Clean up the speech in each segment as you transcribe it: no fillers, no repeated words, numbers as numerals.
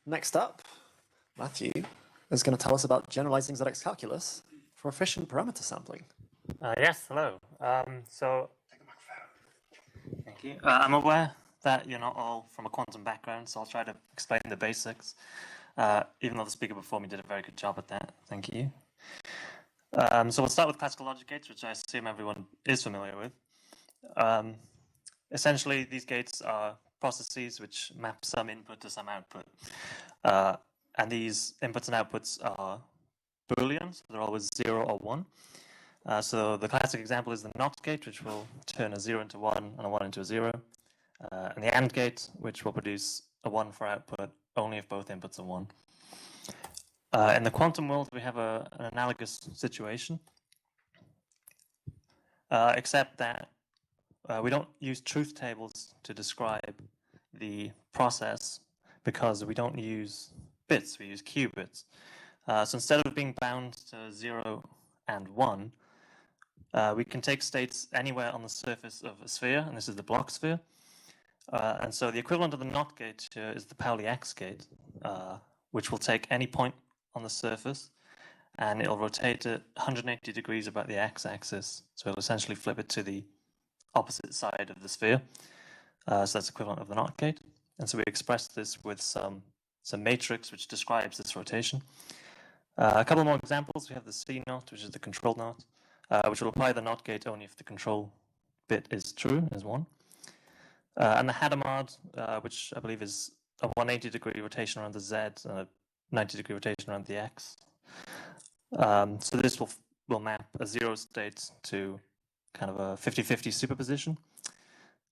Next up, Matthew is going to tell us about generalizing ZX-calculus for efficient parameter sampling. Yes, hello. Thank you. I'm aware that you're not all from a quantum background, so I'll try to explain the basics, even though the speaker before me did a very good job at that. Thank you. So we'll start with classical logic gates, which I assume everyone is familiar with. Essentially, these gates are processes which map some input to some output. And these inputs and outputs are Boolean, so they're always 0 or 1. So the classic example is the NOT gate, which will turn a 0 into 1 and a 1 into a 0. And the AND gate, which will produce a 1 for output only if both inputs are 1. In the quantum world, we have an analogous situation, except that we don't use truth tables to describe the process because we don't use bits, we use qubits. So instead of being bound to 0 and 1, we can take states anywhere on the surface of a sphere, and this is the block sphere. And so the equivalent of the NOT gate here is the Pauli X gate, which will take any point on the surface, and it'll rotate it 180 degrees about the x-axis. So it'll essentially flip it to the opposite side of the sphere. So that's equivalent of the NOT gate. And so we express this with some matrix which describes this rotation. A couple more examples. We have the C0, which is the control knot, which will apply the NOT gate only if the control bit is true, is 1. And the Hadamard, which I believe is a 180-degree rotation around the Z and a 90-degree rotation around the X. So this will map a 0 state to kind of a 50-50 superposition.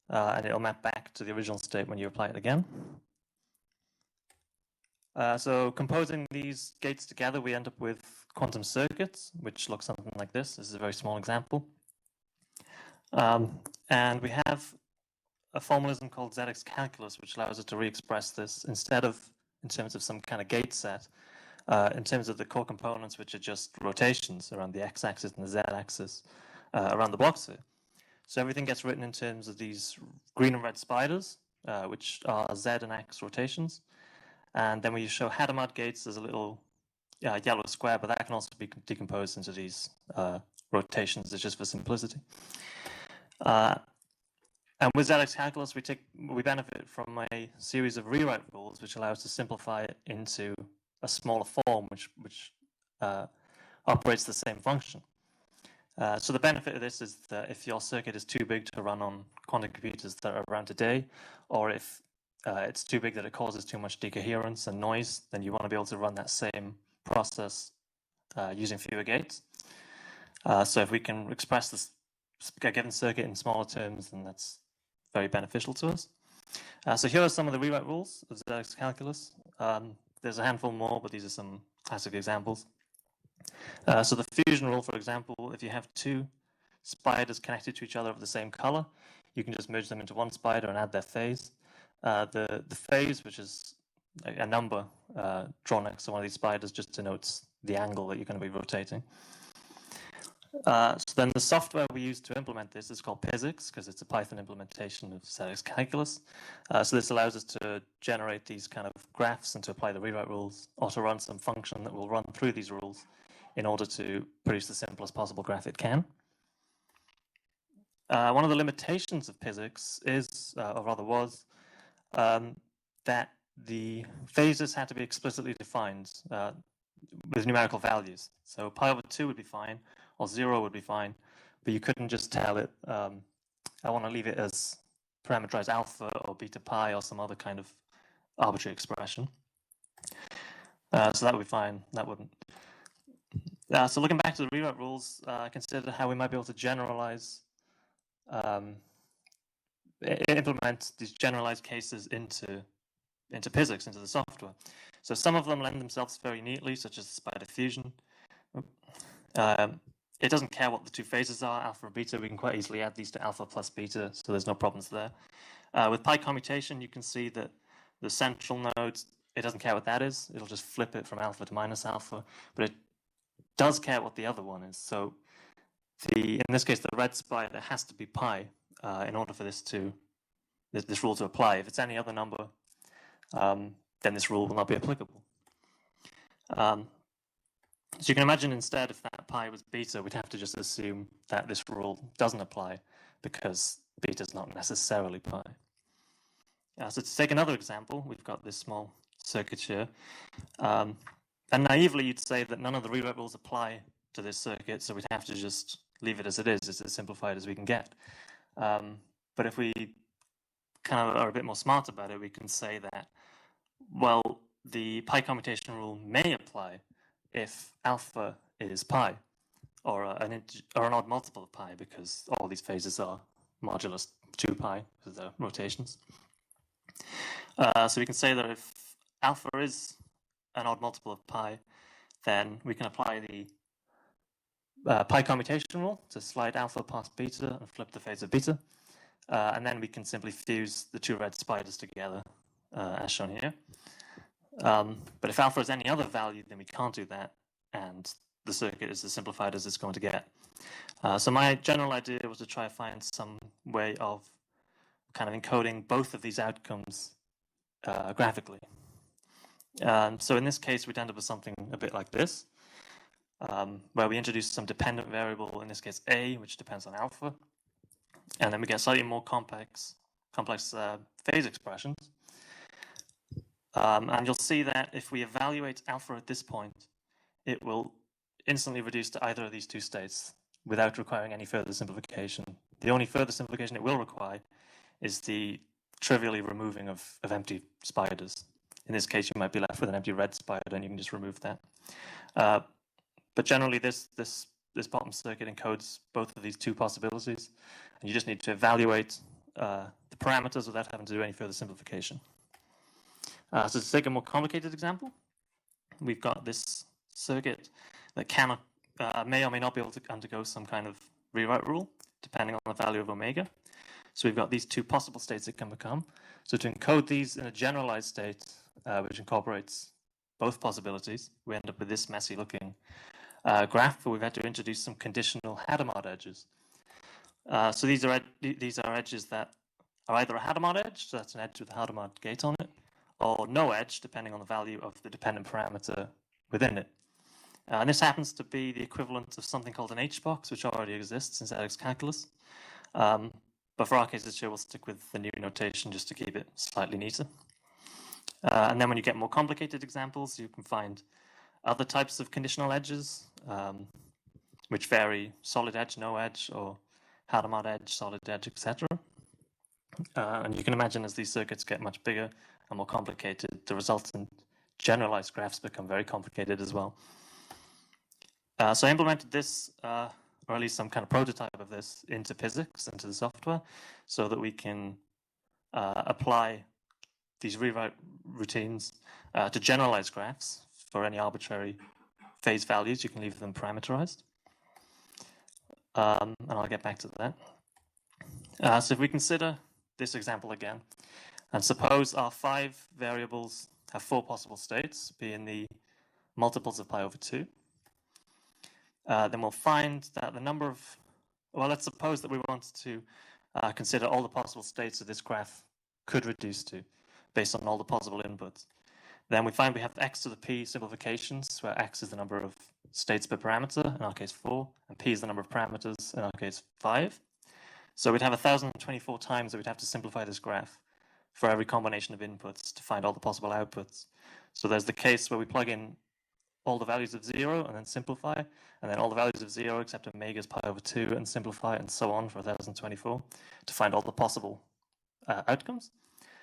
And it'll map back to the original state when you apply it again. So composing these gates together, we end up with quantum circuits, which look something like this. This is a very small example. And we have a formalism called ZX-calculus, which allows us to re-express this instead of in terms of some kind of gate set, in terms of the core components, which are just rotations around the x-axis and the z-axis around the block sphere. So everything gets written in terms of these green and red spiders, which are z and x rotations. And then when you show Hadamard gates, there's a little yellow square, but that can also be decomposed into these rotations. It's just for simplicity. And with ZX-calculus, we benefit from a series of rewrite rules, which allow us to simplify it into a smaller form, which operates the same function. So the benefit of this is that if your circuit is too big to run on quantum computers that are around today, or if it's too big that it causes too much decoherence and noise, then you want to be able to run that same process using fewer gates. So if we can express this a given circuit in smaller terms, then that's very beneficial to us. So here are some of the rewrite rules of ZX-calculus. There's a handful more, but these are some classic examples. So the fusion rule, for example, if you have two spiders connected to each other of the same color, you can just merge them into one spider and add their phase. The phase, which is a number drawn next to one of these spiders, just denotes the angle that you're going to be rotating. So then the software we use to implement this is called PhysiX, because it's a Python implementation of ZX-calculus. So this allows us to generate these kind of graphs and to apply the rewrite rules, or to run some function that will run through these rules in order to produce the simplest possible graph it can. One of the limitations of PhysiX is, or rather was, that the phases had to be explicitly defined with numerical values. So pi over 2 would be fine, or 0 would be fine, but you couldn't just tell it, I want to leave it as parameterized alpha or beta pi or some other kind of arbitrary expression. So that would be fine, that wouldn't. So looking back to the rewrite rules, consider how we might be able to generalize, implement these generalized cases into PhysiX, into the software. So some of them lend themselves very neatly, such as spider fusion. It doesn't care what the two phases are, alpha and beta. We can quite easily add these to alpha plus beta, so there's no problems there. With pi commutation, you can see that the central node, it doesn't care what that is. It'll just flip it from alpha to minus alpha, but it does care what the other one is. So in this case, the red spider has to be pi in order for this rule to apply. If it's any other number, then this rule will not be applicable. So you can imagine instead, if that pi was beta, we'd have to just assume that this rule doesn't apply because beta is not necessarily pi. So to take another example, we've got this small circuit here. And naively, you'd say that none of the rewrite rules apply to this circuit, so we'd have to just leave it as it is. It's as simplified as we can get. But if we kind of are a bit more smart about it, we can say that, well, the pi commutation rule may apply if alpha is pi, or an odd multiple of pi, because all these phases are modulus 2 pi, because they're rotations. So we can say that if alpha is an odd multiple of pi, then we can apply the pi commutation rule to slide alpha past beta and flip the phase of beta. And then we can simply fuse the two red spiders together, as shown here. But if alpha is any other value, then we can't do that, and the circuit is as simplified as it's going to get. So my general idea was to try to find some way of kind of encoding both of these outcomes graphically. So in this case, we'd end up with something a bit like this, where we introduce some dependent variable, in this case a, which depends on alpha, and then we get slightly more complex phase expressions. And you'll see that if we evaluate alpha at this point, it will instantly reduce to either of these two states without requiring any further simplification. The only further simplification it will require is the trivially removing of empty spiders. In this case, you might be left with an empty red spider, and you can just remove that. But generally, this bottom circuit encodes both of these two possibilities, and you just need to evaluate the parameters without having to do any further simplification. So to take a more complicated example, we've got this circuit that may or may not be able to undergo some kind of rewrite rule, depending on the value of omega. So we've got these two possible states it can become. So to encode these in a generalized state, which incorporates both possibilities, we end up with this messy looking graph, where we've had to introduce some conditional Hadamard edges. So these are edges that are either a Hadamard edge, so that's an edge with a Hadamard gate on it, or no edge, depending on the value of the dependent parameter within it. And this happens to be the equivalent of something called an H-box, which already exists in ZX-calculus. But for our cases here, we'll stick with the new notation just to keep it slightly neater. And then when you get more complicated examples, you can find other types of conditional edges, which vary solid edge, no edge, or Hadamard edge, solid edge, etc. And you can imagine as these circuits get much bigger and more complicated, the resultant generalized graphs become very complicated as well. So I implemented this, or at least some kind of prototype of this, into physics, into the software, so that we can apply these rewrite routines to generalized graphs for any arbitrary phase values. You can leave them parameterized. And I'll get back to that. So if we consider this example again, and suppose our 5 variables have 4 possible states, being the multiples of pi over 2, then we'll find that the number of, well, let's suppose that we want to consider all the possible states that this graph could reduce to, based on all the possible inputs. Then we find we have x to the p simplifications, where x is the number of states per parameter, in our case 4, and p is the number of parameters, in our case 5. So we'd have 1,024 times that we'd have to simplify this graph for every combination of inputs to find all the possible outputs. So there's the case where we plug in all the values of 0 and then simplify, and then all the values of 0 except omega is pi over 2 and simplify, and so on for 1,024 to find all the possible outcomes.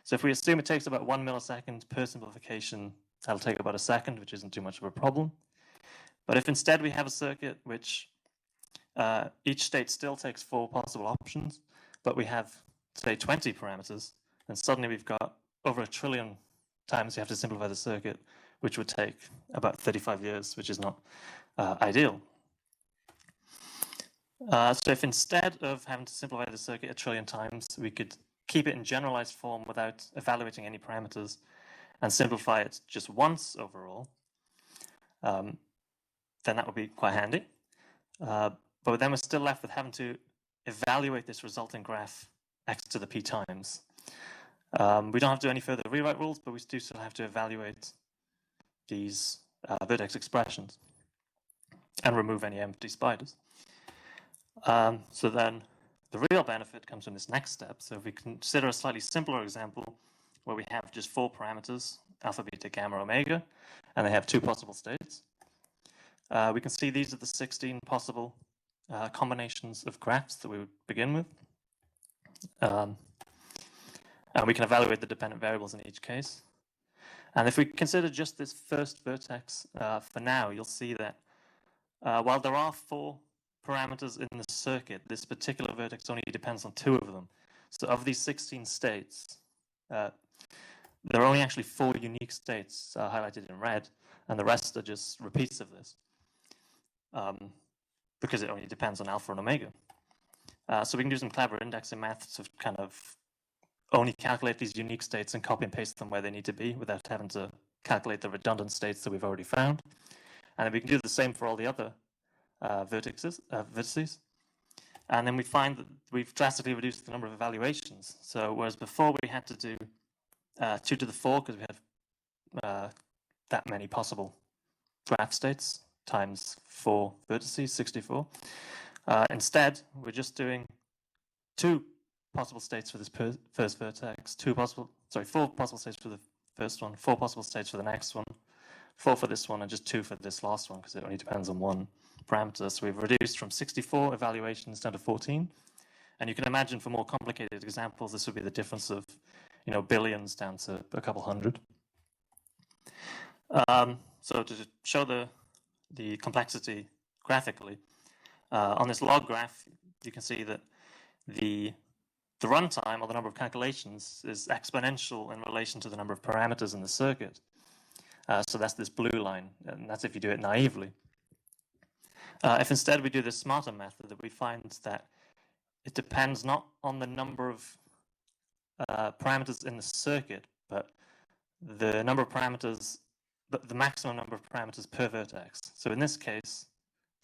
So if we assume it takes about 1 millisecond per simplification, that'll take about a second, which isn't too much of a problem. But if instead we have a circuit which each state still takes 4 possible options, but we have, say, 20 parameters, then suddenly we've got over 1 trillion times you have to simplify the circuit, which would take about 35 years, which is not ideal. So if instead of having to simplify the circuit 1 trillion times, we could keep it in generalized form without evaluating any parameters and simplify it just once overall, then that would be quite handy. But then we're still left with having to evaluate this resulting graph x to the p times. We don't have to do any further rewrite rules, but we do still have to evaluate these vertex expressions and remove any empty spiders. So then the real benefit comes from this next step. So if we consider a slightly simpler example where we have just 4 parameters, alpha, beta, gamma, omega, and they have 2 possible states, we can see these are the 16 possible combinations of graphs that we would begin with. And we can evaluate the dependent variables in each case. And if we consider just this first vertex for now, you'll see that while there are 4 parameters in the circuit, this particular vertex only depends on 2 of them. So of these 16 states, there are only actually 4 unique states highlighted in red, and the rest are just repeats of this, because it only depends on alpha and omega. So we can do some clever indexing math to kind of only calculate these unique states and copy and paste them where they need to be without having to calculate the redundant states that we've already found. And then we can do the same for all the other vertices. And then we find that we've drastically reduced the number of evaluations. So whereas before we had to do 2 to the 4 because we have that many possible graph states times 4 vertices, 64. Instead, we're just doing 2 possible states for this first vertex, 4 possible states for the first one, 4 possible states for the next one, 4 for this one, and just 2 for this last one because it only depends on 1 parameter. So we've reduced from 64 evaluations down to 14. And you can imagine for more complicated examples, this would be the difference of, billions down to a couple hundred. So to show the complexity graphically, on this log graph, you can see that the runtime, or the number of calculations, is exponential in relation to the number of parameters in the circuit. So that's this blue line, and that's if you do it naively. If instead we do the smarter method, that we find that it depends not on the number of parameters in the circuit, but the number of parameters, the maximum number of parameters per vertex. So in this case,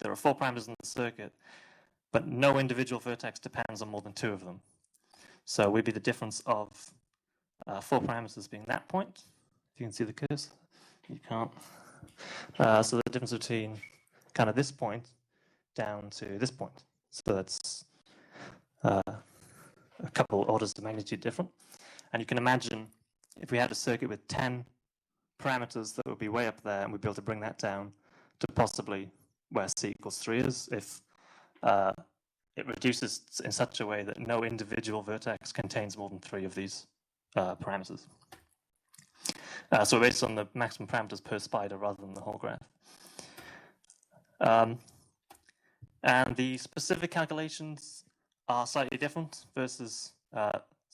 there are 4 parameters in the circuit, but no individual vertex depends on more than 2 of them. So we'd be the difference of 4 parameters being that point. If you can see the cursor, you can't. So the difference between kind of this point down to this point. So that's a couple orders of magnitude different. And you can imagine if we had a circuit with 10 parameters, that would be way up there, and we'd be able to bring that down to possibly where c equals 3 is if it reduces in such a way that no individual vertex contains more than 3 of these parameters. So based on the maximum parameters per spider rather than the whole graph. And the specific calculations are slightly different versus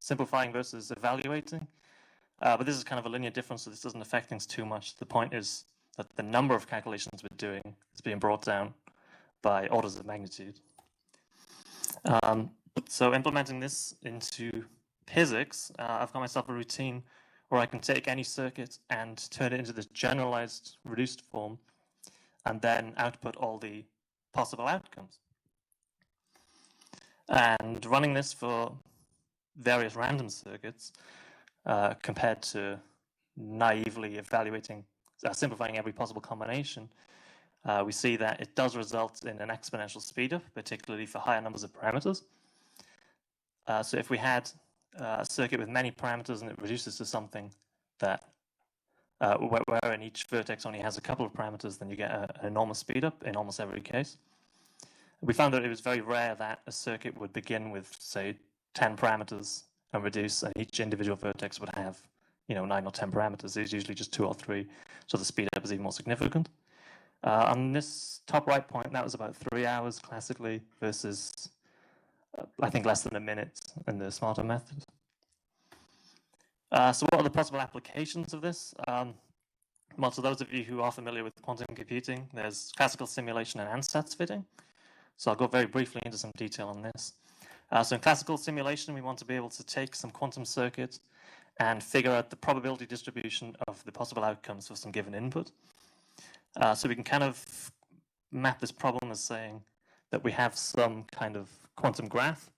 simplifying versus evaluating. But this is kind of a linear difference, so this doesn't affect things too much. The point is that the number of calculations we're doing is being brought down by orders of magnitude. So implementing this into physics, I've got myself a routine where I can take any circuit and turn it into this generalized reduced form and then output all the possible outcomes. And running this for various random circuits compared to naively evaluating, simplifying every possible combination, we see that it does result in an exponential speedup, particularly for higher numbers of parameters. So if we had a circuit with many parameters and it reduces to something that wherein each vertex only has a couple of parameters, then you get an enormous speedup in almost every case. We found that it was very rare that a circuit would begin with, say, 10 parameters and reduce, and each individual vertex would have, 9 or 10 parameters. It's usually just 2 or 3, so the speedup is even more significant. On this top right point, that was about 3 hours classically versus, I think, less than a minute in the smarter method. So what are the possible applications of this? Well, to those of you who are familiar with quantum computing, there's classical simulation and ansatz fitting. So I'll go very briefly into some detail on this. So in classical simulation, we want to be able to take some quantum circuit and figure out the probability distribution of the possible outcomes for some given input. So we can kind of map this problem as saying that we have some kind of quantum graph,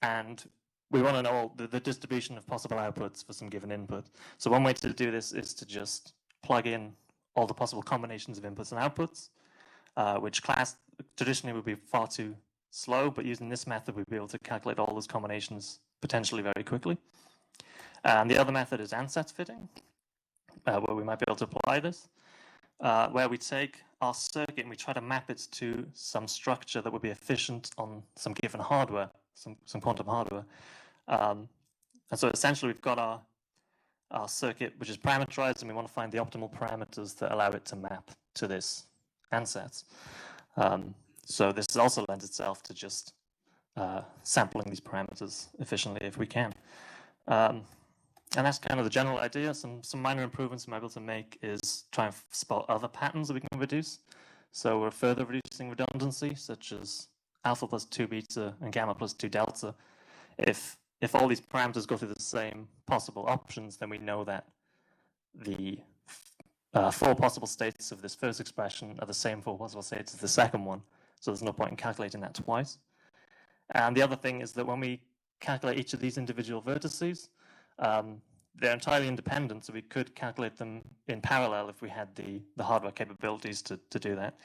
and we want to know the distribution of possible outputs for some given input. So one way to do this is to just plug in all the possible combinations of inputs and outputs, which class traditionally would be far too slow, but using this method, we'd be able to calculate all those combinations potentially very quickly. And the other method is ansatz fitting, where we might be able to apply this, where we take our circuit and we try to map it to some structure that would be efficient on some given hardware, some quantum hardware. And so essentially we've got our circuit, which is parameterized, and we want to find the optimal parameters that allow it to map to this ansatz. So this also lends itself to just sampling these parameters efficiently if we can. And that's kind of the general idea. Some minor improvements we might be able to make is try and spot other patterns that we can reduce. So we're further reducing redundancy, such as alpha plus 2 beta and gamma plus 2 delta. If all these parameters go through the same possible options, then we know that the 4 possible states of this first expression are the same 4 possible states as the second one. So there's no point in calculating that twice. And the other thing is that when we calculate each of these individual vertices, they're entirely independent, so we could calculate them in parallel if we had the hardware capabilities to do that.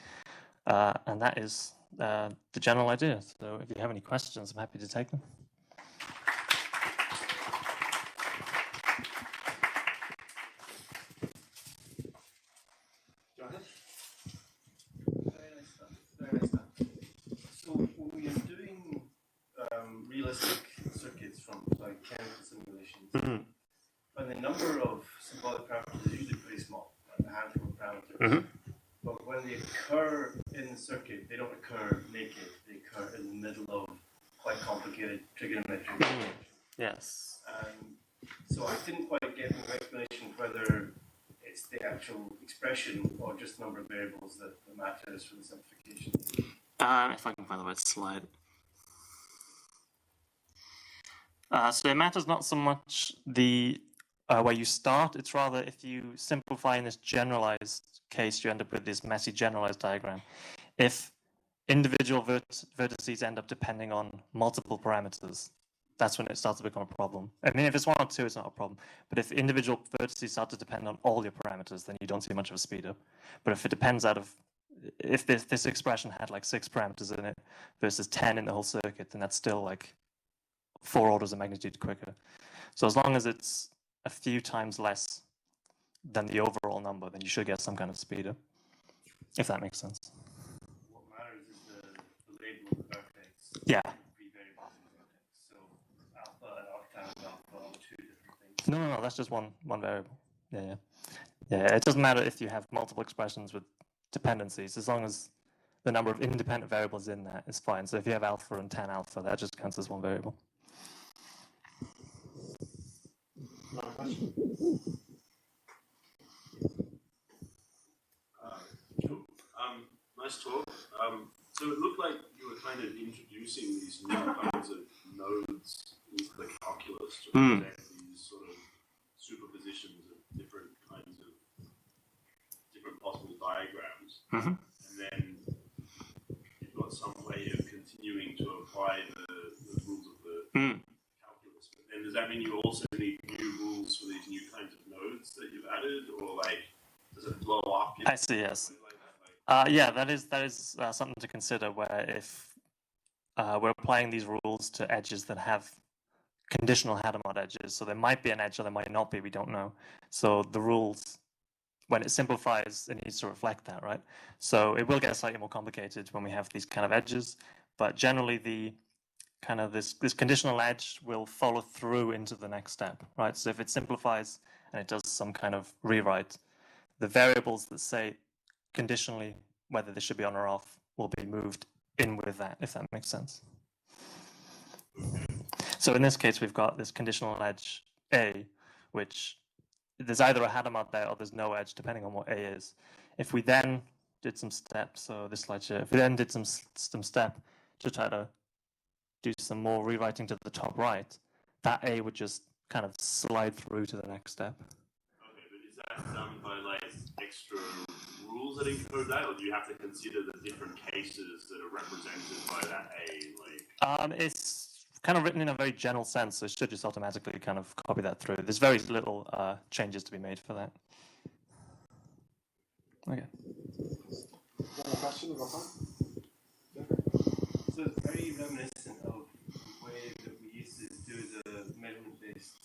And that is the general idea. So if you have any questions, I'm happy to take them. Go ahead. Very nice stuff. Very nice stuff. So when you're doing realistic circuits from like chemical simulations, and the number of symbolic parameters is usually pretty small, like a handful of parameters. But when they occur in the circuit, they don't occur naked. They occur in the middle of quite complicated trigonometric. Yes. So I didn't quite get an explanation whether it's the actual expression or just number of variables that matters for the simplification. If I can find the right slide. So it matters not so much the where you start, it's rather if you simplify in this generalized case, you end up with this messy generalized diagram. If individual vertices end up depending on multiple parameters, that's when it starts to become a problem. I mean, if it's 1 or 2, it's not a problem. But if individual vertices start to depend on all your parameters, then you don't see much of a speed up. But if it depends if this expression had like 6 parameters in it versus 10 in the whole circuit, then that's still like 4 orders of magnitude quicker. So as long as it's a few times less than the overall number, then you should get some kind of speed up, if that makes sense. What matters is the label of the vertex. Yeah. 3 variables in the vertex. So alpha and octane and alpha are 2 different things. No, that's just one variable. Yeah, it doesn't matter if you have multiple expressions with dependencies, as long as the number of independent variables in that is fine. So if you have alpha and tan alpha, that just counts as one variable. Another question? Nice talk. So it looked like you were kind of introducing these new kinds of nodes into the calculus to represent these sort of superpositions of different kinds of different possible diagrams. And then you've got some way of continuing to apply the rules of the calculus. But then does that mean you also need new rules for these new kinds of nodes that you've added, or like does it blow up? I see, yes. Yeah, that is something to consider, where if we're applying these rules to edges that have conditional Hadamard edges, so there might be an edge or there might not be, we don't know. So the rules, when it simplifies, it needs to reflect that, right? So it will get slightly more complicated when we have these kind of edges, but generally the kind of this conditional edge will follow through into the next step, right? So if it simplifies and it does some kind of rewrite, the variables that say conditionally whether this should be on or off will be moved in with that, if that makes sense. So in this case, we've got this conditional edge A, which there's either a Hadamard there or there's no edge, depending on what A is. If we then did some steps, so this slide here, if we then did some step to try to do some more rewriting to the top right, that A would just kind of slide through to the next step. Okay, but is that done by like extra rules that encode that, or do you have to consider the different cases that are represented by that A? Like, it's kind of written in a very general sense, so it should just automatically kind of copy that through. There's very little changes to be made for that. Okay. One more question, we've got time. So it's very reminiscent of the way that we used to do the measurement-based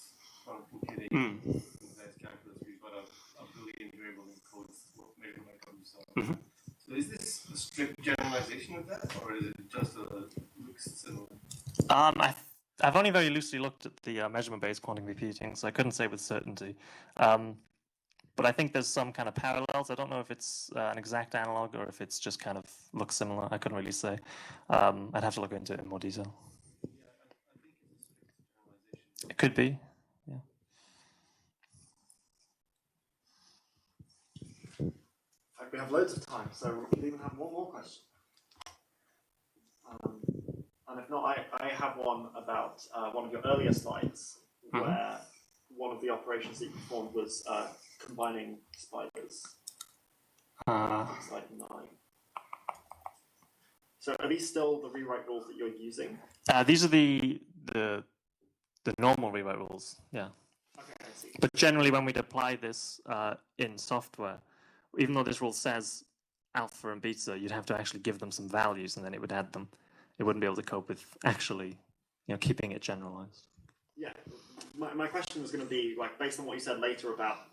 computing simplified calculus. We've got a Boolean variable that encodes what measurement comes on. So is this a strict generalization of that, or is it just looks similar? I've only very loosely looked at the measurement-based quantum computing, so I couldn't say with certainty. But I think there's some kind of parallels. I don't know if it's an exact analog or if it's just kind of looks similar. I couldn't really say. I'd have to look into it in more detail. Yeah, I think it's a strict generalization. It could be. Yeah. In fact, we have loads of time, so we can even have one more question. And if not, I have one about one of your earlier slides, where one of the operations that you performed was combining spiders. Slide 9. So are these still the rewrite rules that you're using? These are the normal rewrite rules. Yeah. Okay, I see. But generally, when we'd apply this in software, even though this rule says alpha and beta, you'd have to actually give them some values, and then it would add them. It wouldn't be able to cope with actually, keeping it generalized. Yeah, my question was going to be, like, based on what you said later about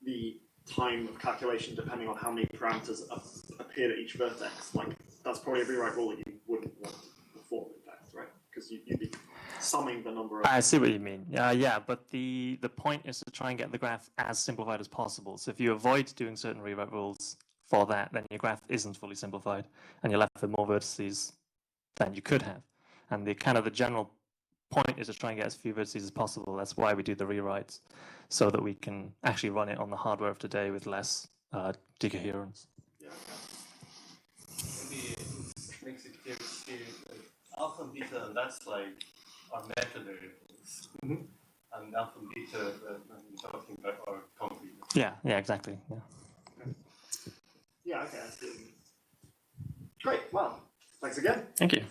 the time of calculation depending on how many parameters appeared at each vertex, like, that's probably a rewrite rule that you wouldn't want to perform, in fact, right? Because you'd be summing the number of... I see what you mean. Yeah, but the point is to try and get the graph as simplified as possible. So if you avoid doing certain rewrite rules for that, then your graph isn't fully simplified, and you're left with more vertices than you could have. And the general point is to try and get as few vertices as possible. That's why we do the rewrites, so that we can actually run it on the hardware of today with less decoherence. Yeah, Maybe it makes it clear to see that alpha and beta, that's like our meta variables. And alpha and beta that I'm talking about are concrete. Yeah, exactly. Yeah. Yeah, okay, I see. Great, well, thanks again. Thank you.